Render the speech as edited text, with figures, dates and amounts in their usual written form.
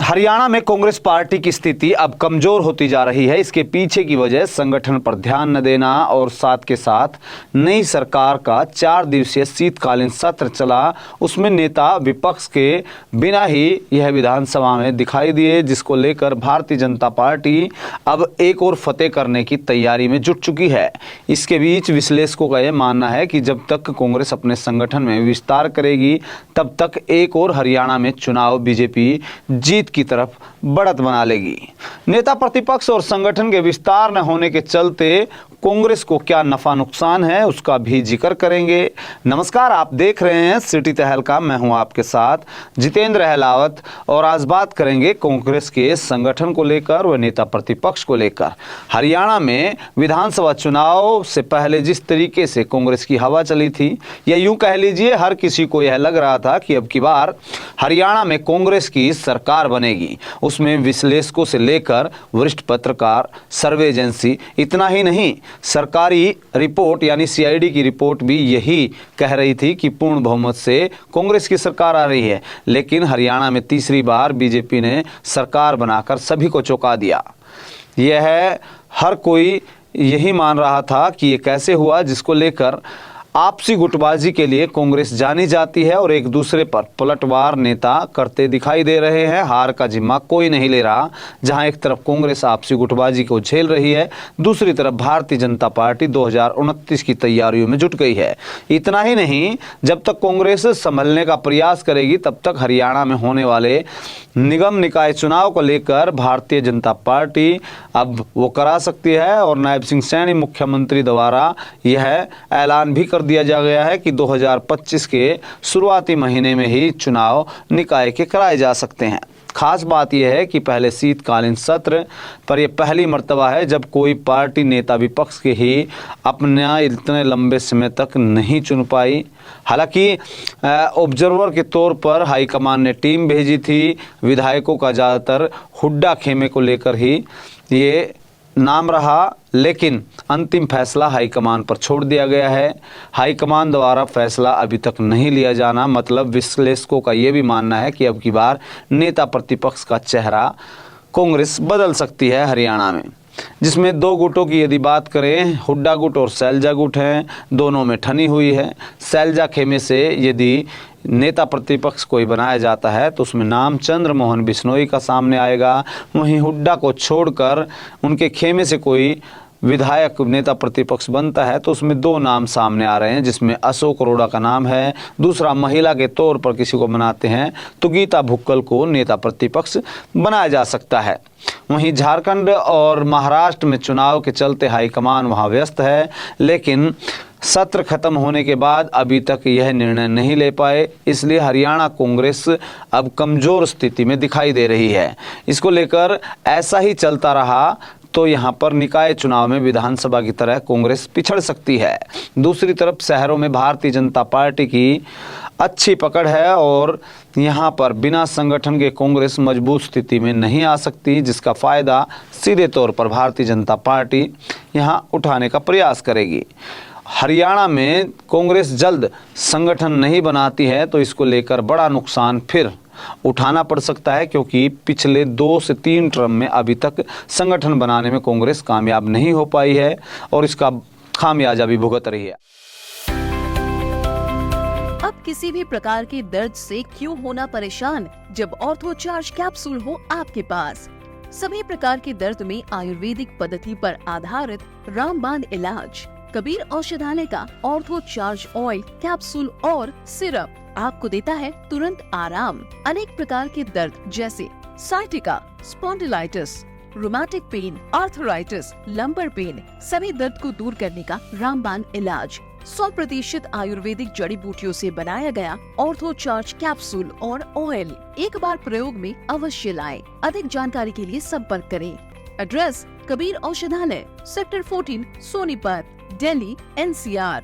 हरियाणा में कांग्रेस पार्टी की स्थिति अब कमजोर होती जा रही है। इसके पीछे की वजह संगठन पर ध्यान न देना और साथ के साथ नई सरकार का 4 दिवसीय शीतकालीन सत्र चला, उसमें नेता विपक्ष के बिना ही यह विधानसभा में दिखाई दिए, जिसको लेकर भारतीय जनता पार्टी अब एक और फतेह करने की तैयारी में जुट चुकी है। इसके बीच विश्लेषकों का यह मानना है कि जब तक कांग्रेस अपने संगठन में विस्तार करेगी तब तक एक और हरियाणा में चुनाव बीजेपी जीत की तरफ बढ़त बना लेगी। नेता प्रतिपक्ष और संगठन के विस्तार न होने के चलते कांग्रेस को क्या नफा नुकसान है, उसका भी जिक्र करेंगे। नमस्कार, आप देख रहे हैं सिटी तहलका। मैं हूं आपके साथ जितेंद्र अहलावत और आज बात करेंगे कांग्रेस के संगठन को लेकर व नेता प्रतिपक्ष को लेकर। हरियाणा में विधानसभा चुनाव से पहले जिस तरीके से कांग्रेस की हवा चली थी, या यूं कह लीजिए हर किसी को यह लग रहा था कि अब की बार हरियाणा में कांग्रेस की सरकार बनेगी। उसमें विश्लेषकों से लेकर वरिष्ठ पत्रकार, सर्वे एजेंसी, इतना ही नहीं, सरकारी रिपोर्ट यानी सीआईडी की रिपोर्ट भी यही कह रही थी कि पूर्ण बहुमत से कांग्रेस की सरकार आ रही है। लेकिन हरियाणा में तीसरी बार बीजेपी ने सरकार बनाकर सभी को चौंका दिया। यह हर कोई यही मान रहा था कि ये कैसे हुआ, जिसको लेकर आपसी गुटबाजी के लिए कांग्रेस जानी जाती है और एक दूसरे पर पलटवार नेता करते दिखाई दे रहे हैं। हार का जिम्मा कोई नहीं ले रहा। जहां एक तरफ कांग्रेस आपसी गुटबाजी को झेल रही है, दूसरी तरफ भारतीय जनता पार्टी 2029 की तैयारियों में जुट गई है। इतना ही नहीं, जब तक कांग्रेस संभलने का प्रयास करेगी तब तक हरियाणा में होने वाले निगम निकाय चुनाव को लेकर भारतीय जनता पार्टी अब वो करा सकती है। और नायब सिंह सैनी मुख्यमंत्री द्वारा यह ऐलान भी कर दिया जा गया है कि 2025 के शुरुआती महीने में ही चुनाव निकाय के कराए जा सकते हैं। खास बात यह है कि पहले शीतकालीन सत्र पर यह पहली मर्तबा है जब कोई पार्टी नेता विपक्ष के ही अपना इतने लंबे समय तक नहीं चुन पाई। हालांकि ऑब्जर्वर के तौर पर हाईकमान ने टीम भेजी थी। विधायकों का ज़्यादातर हुड्डा खेमे को लेकर ही ये नाम रहा, लेकिन अंतिम फैसला हाईकमान पर छोड़ दिया गया है। हाईकमान द्वारा फैसला अभी तक नहीं लिया जाना, मतलब विश्लेषकों का ये भी मानना है कि अब की बार नेता प्रतिपक्ष का चेहरा कांग्रेस बदल सकती है हरियाणा में, जिसमें 2 गुटों की यदि बात करें, हुड्डा गुट और सैलजा गुट हैं, दोनों में ठनी हुई है। सैलजा खेमे से यदि नेता प्रतिपक्ष कोई बनाया जाता है तो उसमें नाम चंद्र मोहन बिश्नोई का सामने आएगा। वहीं हुड्डा को छोड़कर उनके खेमे से कोई विधायक नेता प्रतिपक्ष बनता है तो उसमें 2 नाम सामने आ रहे हैं, जिसमें अशोक अरोड़ा का नाम है। दूसरा, महिला के तौर पर किसी को बनाते हैं तो गीता भुक्कल को नेता प्रतिपक्ष बनाया जा सकता है। वहीं झारखंड और महाराष्ट्र में चुनाव के चलते हाईकमान वहां व्यस्त है, लेकिन सत्र खत्म होने के बाद अभी तक यह निर्णय नहीं ले पाए, इसलिए हरियाणा कांग्रेस अब कमजोर स्थिति में दिखाई दे रही है। इसको लेकर ऐसा ही चलता रहा तो यहाँ पर निकाय चुनाव में विधानसभा की तरह कांग्रेस पिछड़ सकती है। दूसरी तरफ शहरों में भारतीय जनता पार्टी की अच्छी पकड़ है और यहाँ पर बिना संगठन के कांग्रेस मजबूत स्थिति में नहीं आ सकती, जिसका फ़ायदा सीधे तौर पर भारतीय जनता पार्टी यहाँ उठाने का प्रयास करेगी। हरियाणा में कांग्रेस जल्द संगठन नहीं बनाती है तो इसको लेकर बड़ा नुकसान फिर उठाना पड़ सकता है, क्योंकि पिछले 2 से 3 टर्म में अभी तक संगठन बनाने में कांग्रेस कामयाब नहीं हो पाई है और इसका खामियाजा भी भुगत रही है। अब किसी भी प्रकार के दर्द से क्यों होना परेशान, जब ऑर्थो चार्ज कैप्सूल हो आपके पास। सभी प्रकार के दर्द में आयुर्वेदिक पद्धति पर आधारित रामबाण इलाज। कबीर औषधालय का ऑर्थो चार्ज ऑयल, कैप्सूल और सिरप आपको देता है तुरंत आराम। अनेक प्रकार के दर्द जैसे sciatica, spondylitis, rheumatic pain, arthritis, lumbar pain, सभी दर्द को दूर करने का रामबाण इलाज। 100% आयुर्वेदिक जड़ी बूटियों से बनाया गया ऑर्थो चार्ज कैप्सूल और ऑयल एक बार प्रयोग में अवश्य लाएं। अधिक जानकारी के लिए संपर्क करें। एड्रेस: कबीर औषधालय, सेक्टर 14, सोनीपत, दिल्ली, NCR।